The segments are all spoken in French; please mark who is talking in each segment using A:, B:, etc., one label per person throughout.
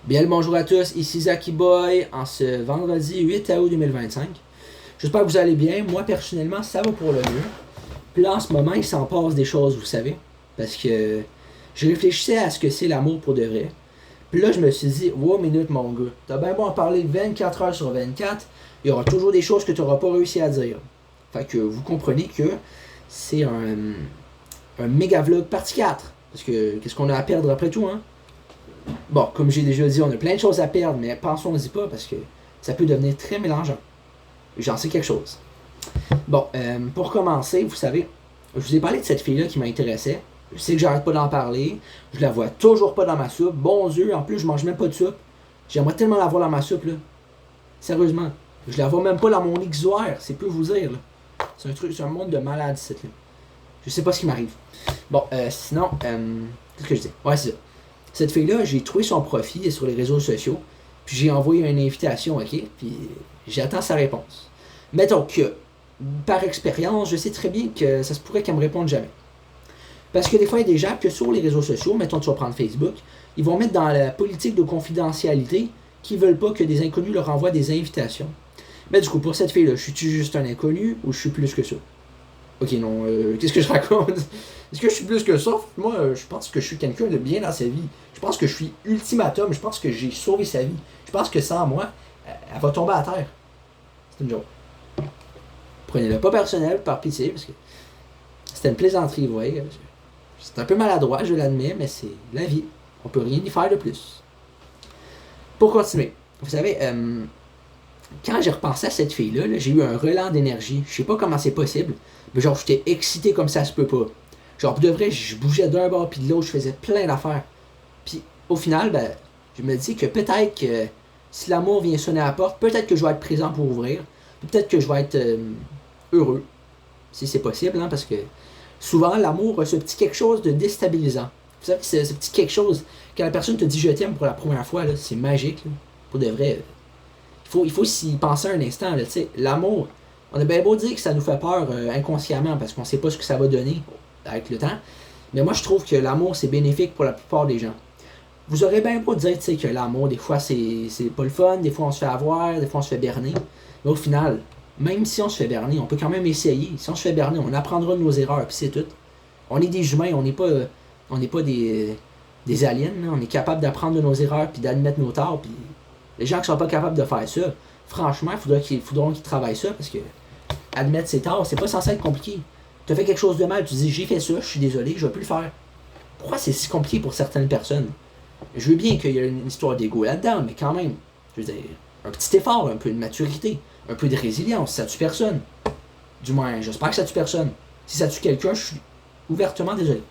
A: Bien le bonjour à tous, ici Zaki Boy en ce vendredi 8 août 2025. J'espère que vous allez bien. Moi personnellement, ça va pour le mieux. Puis là en ce moment, il s'en passe des choses, vous savez. Parce que je réfléchissais à ce que c'est l'amour pour de vrai. Puis là, je me suis dit, wow, minute mon gars, t'as bien beau en parler 24 heures sur 24, il y aura toujours des choses que tu n'auras pas réussi à dire. Fait que vous comprenez que c'est un méga vlog partie 4. Parce que qu'est-ce qu'on a à perdre après tout, hein? Bon, comme j'ai déjà dit, on a plein de choses à perdre, mais pensons-y pas parce que ça peut devenir très mélangeant. J'en sais quelque chose. Bon, pour commencer, vous savez, je vous ai parlé de cette fille-là qui m'intéressait. Je sais que j'arrête pas d'en parler. Je la vois toujours pas dans ma soupe. Bon Dieu, en plus, je mange même pas de soupe. J'aimerais tellement la voir dans ma soupe, là. Sérieusement. Je la vois même pas dans mon exuaire, c'est peu vous dire, là. C'est un truc, c'est un monde de malade, cette là. Je sais pas ce qui m'arrive. Bon, sinon, qu'est-ce que je dis? Ouais, c'est ça. Cette fille-là, j'ai trouvé son profil sur les réseaux sociaux, puis j'ai envoyé une invitation, ok? Puis j'attends sa réponse. Mettons que, par expérience, je sais très bien que ça se pourrait qu'elle me réponde jamais. Parce que des fois, il y a des gens que sur les réseaux sociaux, mettons tu vas prendre Facebook, ils vont mettre dans la politique de confidentialité qu'ils veulent pas que des inconnus leur envoient des invitations. Mais du coup, pour cette fille-là, je suis-tu juste un inconnu ou je suis plus que ça? Ok, non, qu'est-ce que je raconte? Est-ce que je suis plus que ça? Moi, je pense que je suis quelqu'un de bien dans sa vie. Je pense que je suis ultimatum. Je pense que j'ai sauvé sa vie. Je pense que sans moi, elle va tomber à terre. C'est une joke. Prenez-le pas personnel, par pitié, parce que c'était une plaisanterie, vous voyez. C'est un peu maladroit, je l'admets, mais c'est la vie. On peut rien y faire de plus. Pour continuer, vous savez, quand j'ai repensé à cette fille-là, j'ai eu un relent d'énergie. Je sais pas comment c'est possible, mais genre, j'étais excité comme ça se peut pas. Genre, pour de vrai, je bougeais d'un bord puis de l'autre, je faisais plein d'affaires. Puis, au final, ben, je me dis que peut-être que si l'amour vient sonner à la porte, peut-être que je vais être présent pour ouvrir. Peut-être que je vais être heureux, si c'est possible, hein, parce que souvent, l'amour a ce petit quelque chose de déstabilisant. Vous savez, ce petit quelque chose, quand la personne te dit je t'aime pour la première fois, là, c'est magique. Là. Pour de vrai, il faut s'y penser un instant. Là, l'amour, on a bien beau dire que ça nous fait peur inconsciemment parce qu'on sait pas ce que ça va donner avec le temps. Mais moi, je trouve que l'amour, c'est bénéfique pour la plupart des gens. Vous aurez bien beau dire que l'amour, des fois, c'est pas le fun, des fois, on se fait avoir, des fois, on se fait berner. Mais au final, même si on se fait berner, on peut quand même essayer. Si on se fait berner, on apprendra de nos erreurs, puis c'est tout. On est des humains, on n'est pas des aliens. Là. On est capable d'apprendre de nos erreurs, puis d'admettre nos torts. Puis les gens qui sont pas capables de faire ça, franchement, il faudra qu'ils travaillent ça, parce que admettre ses torts, c'est pas censé être compliqué. Tu as fait quelque chose de mal, tu dis j'ai fait ça, je suis désolé, je vais plus le faire. Pourquoi c'est si compliqué pour certaines personnes? Je veux bien qu'il y ait une histoire d'ego là-dedans, mais quand même, je veux dire, un petit effort, un peu de maturité, un peu de résilience, ça tue personne. Du moins, j'espère que ça tue personne. Si ça tue quelqu'un, je suis ouvertement désolé.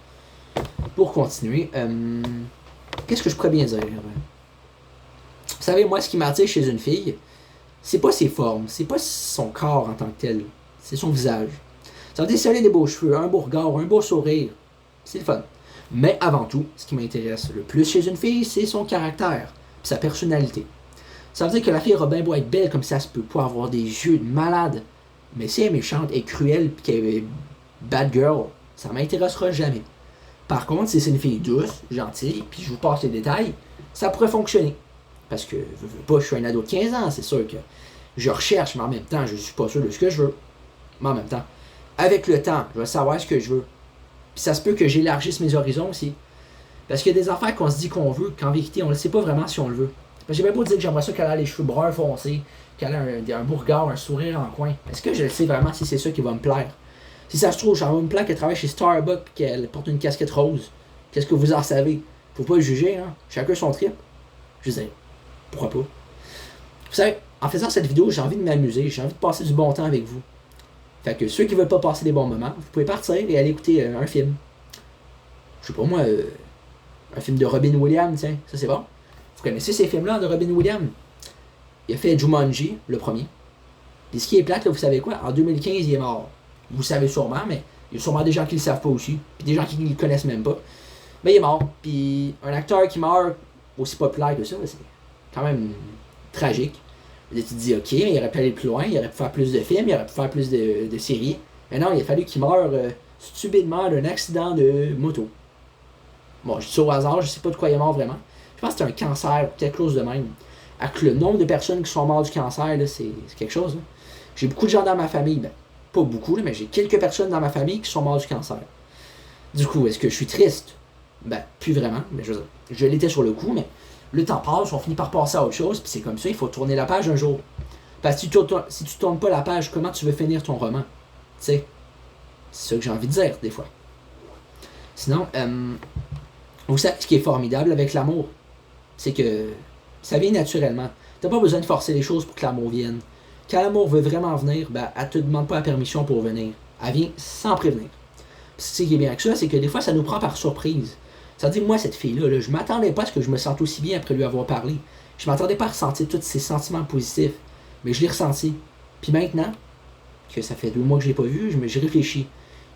A: Pour continuer, qu'est-ce que je pourrais bien dire? Vous savez, moi, ce qui m'attire chez une fille, c'est pas ses formes, c'est pas son corps en tant que tel, c'est son visage. Ça veut dire si elle a des beaux cheveux, un beau regard, un beau sourire, c'est le fun. Mais avant tout, ce qui m'intéresse le plus chez une fille, c'est son caractère, puis sa personnalité. Ça veut dire que la fille aura bien beau être belle comme ça se peut pas avoir des yeux de malade, mais si elle est méchante et cruelle, puis qu'elle est bad girl, ça m'intéressera jamais. Par contre, si c'est une fille douce, gentille, puis je vous passe les détails, ça pourrait fonctionner. Parce que, je veux pas, je suis un ado de 15 ans, c'est sûr que je recherche, mais en même temps, je suis pas sûr de ce que je veux. Mais en même temps, avec le temps, je vais savoir ce que je veux. Puis ça se peut que j'élargisse mes horizons aussi. Parce qu'il y a des affaires qu'on se dit qu'on veut, qu'en vérité, on ne sait pas vraiment si on le veut. Parce que j'ai bien beau dire que j'aimerais ça qu'elle ait les cheveux bruns foncés, qu'elle ait un beau regard, un sourire en coin. Est-ce que je le sais vraiment si c'est ça qui va me plaire? Si ça se trouve, j'en vais me plaire qu'elle travaille chez Starbucks et qu'elle porte une casquette rose. Qu'est-ce que vous en savez? Faut pas le juger, hein? Chacun son trip. Je veux dire, pourquoi pas? Vous savez, en faisant cette vidéo, j'ai envie de m'amuser, j'ai envie de passer du bon temps avec vous. Fait que ceux qui veulent pas passer des bons moments, vous pouvez partir et aller écouter un film. Je sais pas moi, un film de Robin Williams, tiens, ça c'est bon. Vous connaissez ces films-là de Robin Williams? Il a fait Jumanji, le premier. Puis ce qui est plate, là, vous savez quoi? En 2015, il est mort. Vous le savez sûrement, mais il y a sûrement des gens qui le savent pas aussi. Puis des gens qui ne le connaissent même pas. Mais il est mort. Puis un acteur qui meurt aussi populaire que ça, c'est quand même tragique. Là, tu te dis, ok, il aurait pu aller plus loin, il aurait pu faire plus de films, il aurait pu faire plus de séries. Mais non, il a fallu qu'il meure stupidement d'un accident de moto. Bon, je dis ça au hasard, je sais pas de quoi il est mort vraiment. Je pense que c'est un cancer, quelque chose de même. Avec le nombre de personnes qui sont mortes du cancer, là, c'est quelque chose. Là. J'ai beaucoup de gens dans ma famille, ben, pas beaucoup, là, mais j'ai quelques personnes dans ma famille qui sont mortes du cancer. Du coup, est-ce que je suis triste? Ben, plus vraiment. Mais je l'étais sur le coup, mais le temps passe, on finit par passer à autre chose, puis c'est comme ça, il faut tourner la page un jour. Parce que si tu tournes pas la page, comment tu veux finir ton roman? Tu sais, c'est ça que j'ai envie de dire, des fois. Sinon, vous savez ce qui est formidable avec l'amour? C'est que ça vient naturellement. T'as pas besoin de forcer les choses pour que l'amour vienne. Quand l'amour veut vraiment venir, ben, elle te demande pas la permission pour venir. Elle vient sans prévenir. Puis ce qui est bien avec ça, c'est que des fois, ça nous prend par surprise. Ça veut dire, moi, cette fille-là, là, je m'attendais pas à ce que je me sente aussi bien après lui avoir parlé. Je m'attendais pas à ressentir tous ces sentiments positifs. Mais je l'ai ressenti. Puis maintenant, que ça fait 2 mois que je l'ai pas vue, j'ai réfléchi.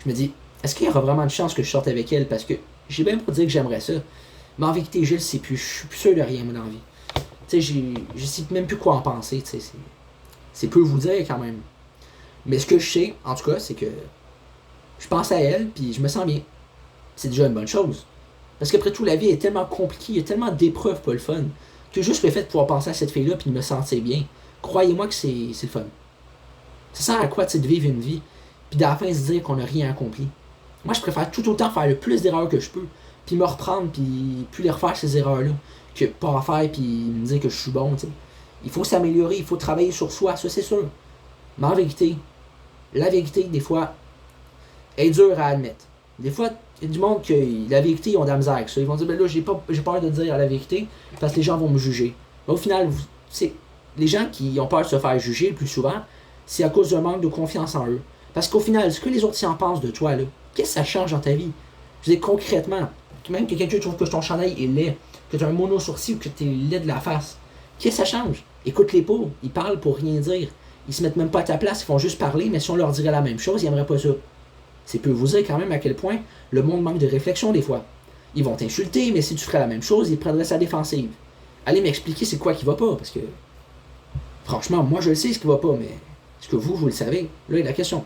A: Je me dis, est-ce qu'il y aura vraiment de chance que je sorte avec elle? Parce que j'ai bien pour dire que j'aimerais ça. Mais en vérité, je le sais plus. Je suis plus sûr de rien, moi, dans la vie. Tu sais, je sais même plus quoi en penser. Tu sais, c'est peu vous dire quand même. Mais ce que je sais, en tout cas, c'est que je pense à elle, puis je me sens bien. C'est déjà une bonne chose. Parce qu'après tout, la vie est tellement compliquée, il y a tellement d'épreuves pas le fun, que juste le fait de pouvoir penser à cette fille-là, puis de me sentir bien, croyez-moi que c'est le fun. Ça sert à quoi, de vivre une vie, puis à la fin se dire qu'on n'a rien accompli. Moi, je préfère tout autant faire le plus d'erreurs que je peux, puis me reprendre, puis plus les refaire ces erreurs-là, que pas en faire, puis me dire que je suis bon, t'sais. Il faut s'améliorer, il faut travailler sur soi, ça c'est sûr. Mais en vérité, la vérité, des fois, est dure à admettre. Des fois, il y a du monde que la vérité, ils ont de la misère avec ça. Ils vont dire, ben là, j'ai peur de dire la vérité parce que les gens vont me juger. Mais au final, les gens qui ont peur de se faire juger le plus souvent, c'est à cause d'un manque de confiance en eux. Parce qu'au final, ce que les autres y en pensent de toi, là, qu'est-ce que ça change dans ta vie? Je veux dire, concrètement, même que quelqu'un trouve que ton chandail est laid, que tu as un mono sourcil ou que tu es laid de la face, qu'est-ce que ça change? Écoute-les pas, ils parlent pour rien dire. Ils se mettent même pas à ta place, ils font juste parler, mais si on leur dirait la même chose, ils n'aimeraient pas ça. C'est peu vous dire quand même à quel point le monde manque de réflexion des fois. Ils vont t'insulter, mais si tu ferais la même chose, ils prendraient sa défensive. Allez m'expliquer c'est quoi qui va pas, parce que franchement, moi je le sais ce qui va pas, mais est-ce que vous le savez? Là est la question.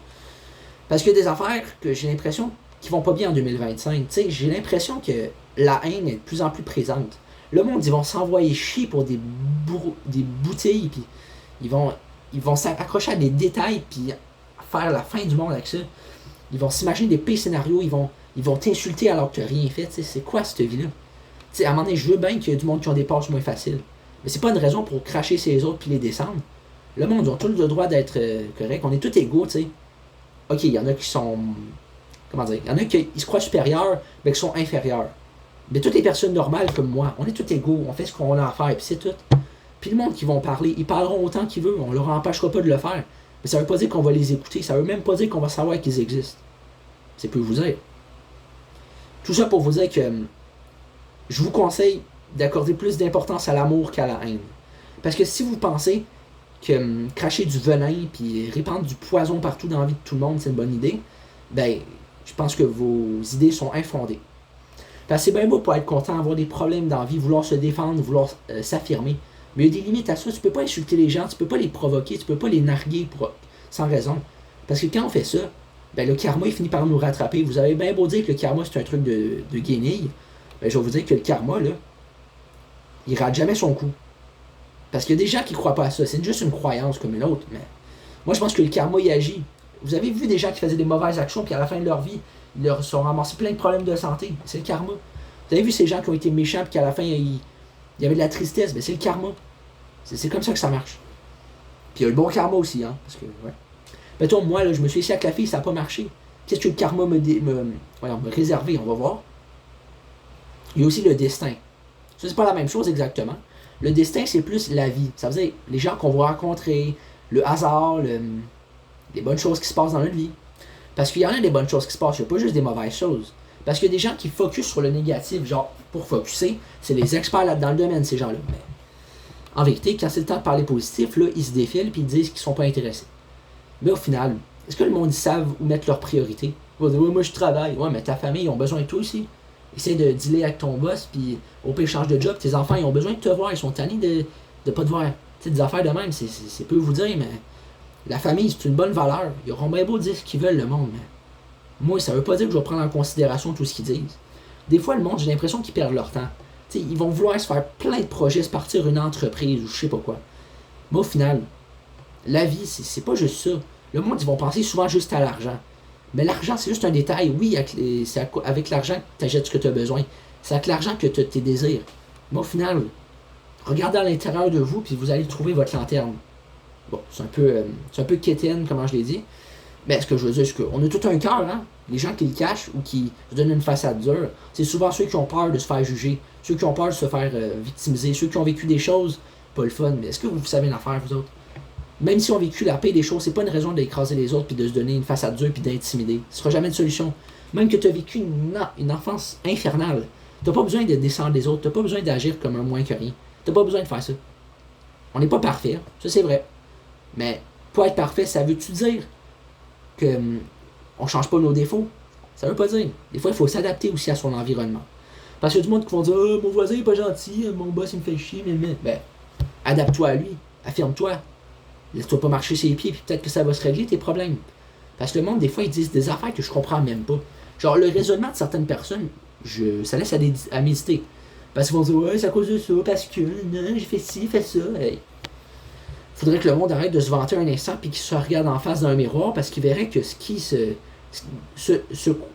A: Parce qu'il y a des affaires que j'ai l'impression qui vont pas bien en 2025. Tu sais, j'ai l'impression que la haine est de plus en plus présente. Le monde, ils vont s'envoyer chier pour des boutilles, puis ils vont s'accrocher à des détails, puis faire la fin du monde avec ça. Ils vont s'imaginer des pires scénarios, ils vont t'insulter alors que tu n'as rien fait. T'sais, c'est quoi cette vie-là? T'sais, à un moment donné, je veux bien qu'il y ait du monde qui ont des passes moins faciles. Mais c'est pas une raison pour cracher sur les autres puis les descendre. Le monde, ils ont tous le droit d'être correct. On est tous égaux, tu sais. Ok, il y en a qui sont. Comment dire? Il y en a qui se croient supérieurs, mais qui sont inférieurs. Mais toutes les personnes normales comme moi, on est tous égaux, on fait ce qu'on a à faire, puis c'est tout. Puis le monde qui vont parler, ils parleront autant qu'ils veulent, on leur empêchera pas de le faire. Mais ça veut pas dire qu'on va les écouter, ça veut même pas dire qu'on va savoir qu'ils existent. C'est peu vous dire. Tout ça pour vous dire que je vous conseille d'accorder plus d'importance à l'amour qu'à la haine. Parce que si vous pensez que cracher du venin puis répandre du poison partout dans la vie de tout le monde, c'est une bonne idée, ben, je pense que vos idées sont infondées. Parce que c'est bien beau pour être content, avoir des problèmes dans la vie, vouloir se défendre, vouloir s'affirmer. Mais il y a des limites à ça. Tu peux pas insulter les gens, tu peux pas les provoquer, tu peux pas les narguer sans raison. Parce que quand on fait ça, ben le karma il finit par nous rattraper. Vous avez bien beau dire que le karma c'est un truc de guenille, ben je vais vous dire que le karma, là, il rate jamais son coup. Parce qu'il y a des gens qui croient pas à ça. C'est juste une croyance comme une autre. Mais moi je pense que le karma il agit. Vous avez vu des gens qui faisaient des mauvaises actions puis à la fin de leur vie, ils leur sont ramassés plein de problèmes de santé. C'est le karma. Vous avez vu ces gens qui ont été méchants puis qu'à la fin il y avait de la tristesse, ben c'est le karma. C'est comme ça que ça marche. Puis il y a le bon karma aussi, hein. Parce que, ouais. Mettons, moi, là, je me suis essayé avec la fille, ça n'a pas marché. Qu'est-ce que le karma me réservé, on va voir. Il y a aussi le destin. Ça, c'est pas la même chose exactement. Le destin, c'est plus la vie. Ça veut dire les gens qu'on va rencontrer, le hasard, les bonnes choses qui se passent dans notre vie. Parce qu'il y en a des bonnes choses qui se passent, il n'y a pas juste des mauvaises choses. Parce qu'il y a des gens qui focusent sur le négatif, genre, pour focuser, c'est les experts là, dans le domaine, ces gens-là. Mais en vérité, quand c'est le temps de parler positif, là, ils se défilent et ils disent qu'ils sont pas intéressés. Mais au final, est-ce que le monde, ils savent où mettre leurs priorités? Ils vont dire, ouais, moi je travaille. Ouais, mais ta famille, ils ont besoin de toi aussi. Essaye de dealer avec ton boss, puis au pire, change de job. Tes enfants, ils ont besoin de te voir. Ils sont tannés de pas te voir. Tu sais, des affaires de même, c'est peu vous dire, mais la famille, c'est une bonne valeur. Ils auront bien beau dire ce qu'ils veulent, le monde, mais moi, ça veut pas dire que je vais prendre en considération tout ce qu'ils disent. Des fois, le monde, j'ai l'impression qu'ils perdent leur temps. T'sais, ils vont vouloir se faire plein de projets, se partir une entreprise ou je sais pas quoi. Mais au final, la vie, c'est pas juste ça. Le monde, ils vont penser souvent juste à l'argent. Mais l'argent, c'est juste un détail. Oui, c'est avec l'argent que tu achètes ce que tu as besoin. C'est avec l'argent que tu as tes désirs. Mais au final, regardez à l'intérieur de vous, puis vous allez trouver votre lanterne. Bon, c'est un peu quétaine, comment je l'ai dit. Mais ce que je veux dire, c'est qu'on a tout un cœur, hein. Les gens qui le cachent ou qui se donnent une façade dure, c'est souvent ceux qui ont peur de se faire juger, ceux qui ont peur de se faire victimiser, ceux qui ont vécu des choses pas le fun. Mais est-ce que vous savez l'affaire, vous autres? Même si on a vécu la paix des choses, c'est pas une raison d'écraser les autres puis de se donner une façade dure puis d'intimider. Ce sera jamais une solution. Même que tu as vécu une enfance infernale, t'as pas besoin de descendre les autres, t'as pas besoin d'agir comme un moins que rien. T'as pas besoin de faire ça. On n'est pas parfait, ça c'est vrai. Mais pas être parfait, ça veut-tu dire que on change pas nos défauts? Ça veut pas dire. Des fois, il faut s'adapter aussi à son environnement. Parce qu'il y a du monde qui vont dire mon voisin est pas gentil, mon boss il me fait chier, mais. Ben, adapte-toi à lui, affirme-toi. Laisse-toi pas marcher ses pieds, puis peut-être que ça va se régler tes problèmes. Parce que le monde, des fois, ils disent des affaires que je comprends même pas. Genre, le raisonnement de certaines personnes, ça laisse à méditer. Parce qu'ils vont dire ouais, c'est à cause de ça, parce que non, j'ai fait ci, fait ça. Hey. Faudrait que le monde arrête de se vanter un instant puis qu'il se regarde en face d'un miroir parce qu'il verrait que ce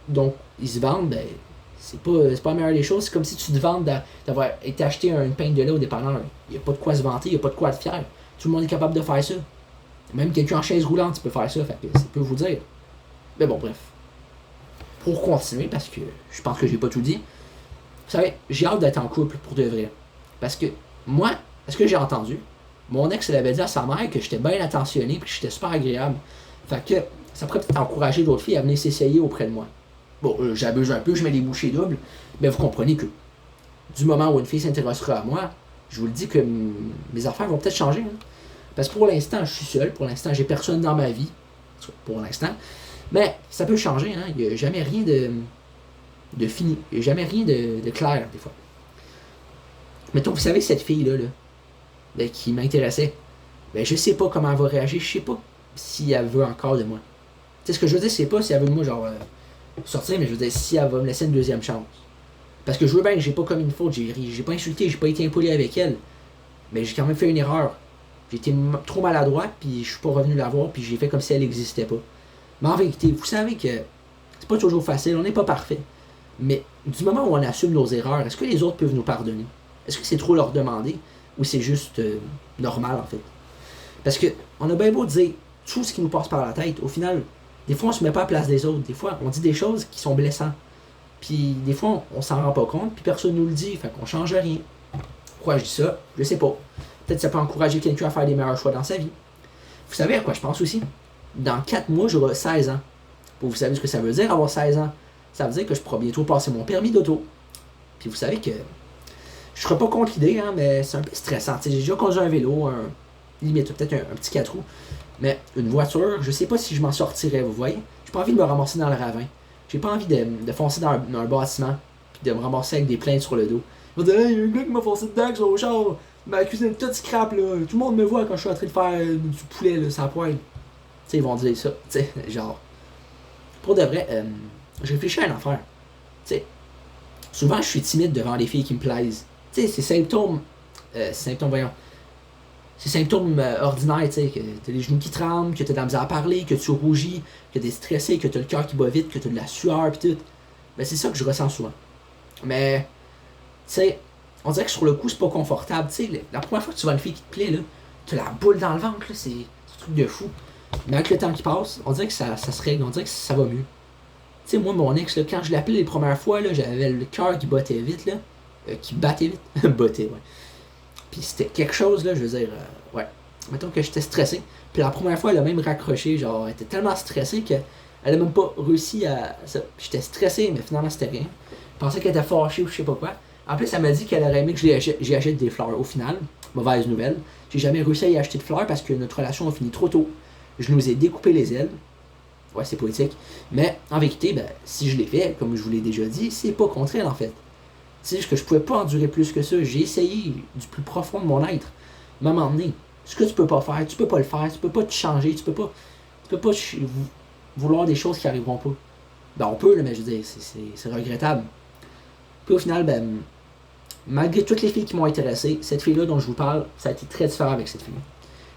A: dont ils se vendent, ben, c'est pas la meilleure des choses. C'est comme si tu te vantes d'avoir été acheté une pinte de lait au dépanneur. Il n'y a pas de quoi se vanter, il n'y a pas de quoi être fier. Tout le monde est capable de faire ça. Même quelqu'un en chaise roulante, peut faire ça, fait que ça peut vous dire. Mais bon, bref. Pour continuer, parce que je pense que j'ai pas tout dit, vous savez, j'ai hâte d'être en couple pour de vrai. Parce que moi, ce que j'ai entendu, mon ex, elle avait dit à sa mère que j'étais bien attentionné et que j'étais super agréable. Fait que ça pourrait peut-être encourager d'autres filles à venir s'essayer auprès de moi. Bon, j'abuse un peu, je mets les bouchées doubles, mais vous comprenez que du moment où une fille s'intéressera à moi, je vous le dis que mes affaires vont peut-être changer. Hein. Parce que pour l'instant, je suis seul. Pour l'instant, j'ai personne dans ma vie. Pour l'instant. Mais ça peut changer. Hein. Il n'y a jamais rien de fini. Il n'y a jamais rien de clair, des fois. Mettons, vous savez, cette fille-là, ben, qui m'intéressait, ben, je sais pas comment elle va réagir. Je sais pas si elle veut encore de moi. Tu sais, ce que je veux dire, c'est pas si elle veut de moi, genre, sortir, mais je veux dire, si elle va me laisser une deuxième chance. Parce que je veux bien que j'ai pas commis une faute. J'ai pas insulté, j'ai pas été impoli avec elle. Mais j'ai quand même fait une erreur. J'ai été trop maladroit, puis je suis pas revenu la voir, puis j'ai fait comme si elle n'existait pas. Mais en vérité, vous savez que c'est pas toujours facile, on n'est pas parfait. Mais du moment où on assume nos erreurs, est-ce que les autres peuvent nous pardonner? Est-ce que c'est trop leur demander? Ou c'est juste normal, en fait? Parce que on a bien beau dire tout ce qui nous passe par la tête, au final, des fois on se met pas à la place des autres. Des fois, on dit des choses qui sont blessantes. Puis des fois, on s'en rend pas compte, puis personne nous le dit, fait qu'on change rien. Pourquoi je dis ça? Je sais pas. Peut-être que ça peut encourager quelqu'un à faire des meilleurs choix dans sa vie. Vous savez à quoi je pense aussi? Dans 4 mois, j'aurai 16 ans. Vous savez ce que ça veut dire avoir 16 ans? Ça veut dire que je pourrai bientôt passer mon permis d'auto. Puis vous savez que je serais pas contre l'idée, hein, mais c'est un peu stressant. T'sais, j'ai déjà conduit un vélo, limite peut-être un petit 4 roues. Mais une voiture, je sais pas si je m'en sortirais, vous voyez? J'ai pas envie de me ramasser dans le ravin. J'ai pas envie de foncer dans un bâtiment puis de me ramasser avec des plaintes sur le dos. Je vais dire, hey, il y a un gars qui m'a foncé dedans avec son char. Ma cuisine est toute scrap, là. Tout le monde me voit quand je suis en train de faire du poulet, là, sans poêle. Tu sais, ils vont dire ça. Tu sais, genre. Pour de vrai, je réfléchis à une affaire. Tu sais, souvent, je suis timide devant les filles qui me plaisent. Tu sais, ces symptômes. Voyons. Ces symptômes ordinaires, tu sais, que t'as les genoux qui tremblent, que t'as de la misère à parler, que tu rougis, que t'es stressé, que t'as le cœur qui bat vite, que t'as de la sueur, pis tout. Ben, c'est ça que je ressens souvent. Mais, tu sais, on dirait que sur le coup, c'est pas confortable. Tu sais, la première fois que tu vois une fille qui te plaît, là, t'as la boule dans le ventre, là, c'est un truc de fou. Mais avec le temps qui passe, on dirait que ça se règle, on dirait que ça va mieux. Tu sais, moi, mon ex, là, quand je l'appelais les premières fois, là, j'avais le cœur qui battait vite, là. Qui battait vite. Battait, ouais. Puis c'était quelque chose, là, je veux dire, ouais. Mettons que j'étais stressé. Puis la première fois, elle a même raccroché, genre, elle était tellement stressée qu'elle a même pas réussi à ça. J'étais stressé, mais finalement, c'était rien. Je pensais qu'elle était fâchée ou je sais pas quoi. En plus, elle m'a dit qu'elle aurait aimé que j'y achète des fleurs. Au final, mauvaise nouvelle, j'ai jamais réussi à y acheter de fleurs parce que notre relation a fini trop tôt. Je nous ai découpé les ailes. Ouais, c'est poétique. Mais en vérité, ben, si je l'ai fait, comme je vous l'ai déjà dit, c'est pas contre elle, en fait. C'est juste que je pouvais pas endurer plus que ça. J'ai essayé du plus profond de mon être. Mais à un moment donné, ce que tu peux pas faire, tu peux pas le faire, tu peux pas te changer, tu peux pas vouloir des choses qui arriveront pas. Ben on peut, là, mais je veux dire, c'est regrettable. Puis au final, ben, malgré toutes les filles qui m'ont intéressé, cette fille-là dont je vous parle, ça a été très différent avec cette fille.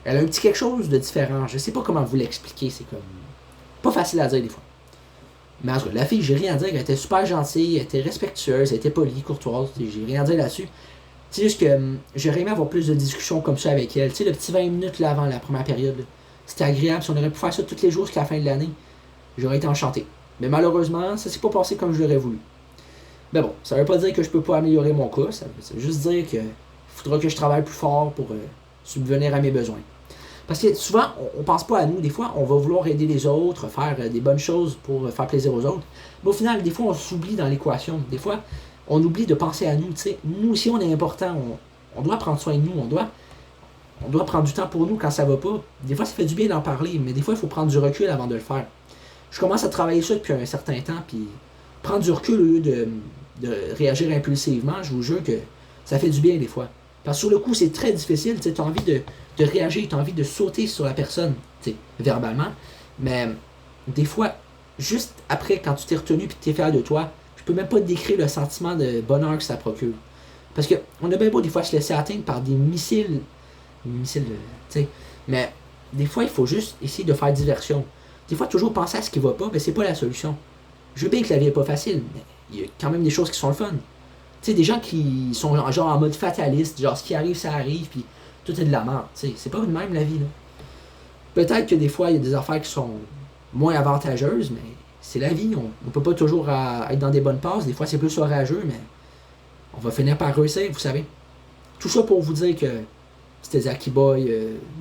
A: Elle a un petit quelque chose de différent. Je sais pas comment vous l'expliquer. C'est comme pas facile à dire des fois. Mais en tout cas, la fille, j'ai rien à dire. Elle était super gentille, elle était respectueuse, elle était polie, courtoise. J'ai rien à dire là-dessus. C'est juste que j'aurais aimé avoir plus de discussions comme ça avec elle. Tu sais, le petit 20 minutes là, avant la première période, c'était agréable. Si on aurait pu faire ça tous les jours jusqu'à la fin de l'année, j'aurais été enchanté. Mais malheureusement, ça s'est pas passé comme je l'aurais voulu. Mais bon, ça veut pas dire que je peux pas améliorer mon cas. Ça veut juste dire que faudra que je travaille plus fort pour subvenir à mes besoins. Parce que souvent, on pense pas à nous. Des fois, on va vouloir aider les autres, faire des bonnes choses pour faire plaisir aux autres. Mais au final, des fois, on s'oublie dans l'équation. Des fois, on oublie de penser à nous. T'sais. Nous aussi, on est important. On doit prendre soin de nous. On doit prendre du temps pour nous quand ça va pas. Des fois, ça fait du bien d'en parler, mais des fois, il faut prendre du recul avant de le faire. Je commence à travailler ça depuis un certain temps, puis prendre du recul au lieu de réagir impulsivement, je vous jure que ça fait du bien des fois. Parce que sur le coup, c'est très difficile. Tu as envie de réagir, tu as envie de sauter sur la personne, verbalement. Mais des fois, juste après, quand tu t'es retenu et que tu es fier de toi, je peux même pas te décrire le sentiment de bonheur que ça procure. Parce qu'on a bien beau des fois se laisser atteindre par des missiles. Mais des fois, il faut juste essayer de faire diversion. Des fois, toujours penser à ce qui va pas, mais c'est pas la solution. Je veux bien que la vie est pas facile, mais il y a quand même des choses qui sont le fun. Tu sais, des gens qui sont genre en mode fataliste, genre ce qui arrive, ça arrive, puis tout est de la merde. Tu sais, c'est pas de même la vie, là. Peut-être que des fois, il y a des affaires qui sont moins avantageuses, mais c'est la vie. On peut pas toujours être dans des bonnes passes. Des fois, c'est plus orageux, mais on va finir par réussir, vous savez. Tout ça pour vous dire que c'était Zaki Boy,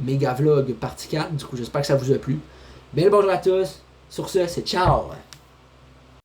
A: Méga Vlog partie 4. Du coup, j'espère que ça vous a plu. Belle bonjour à tous. Sur ce, c'est ciao!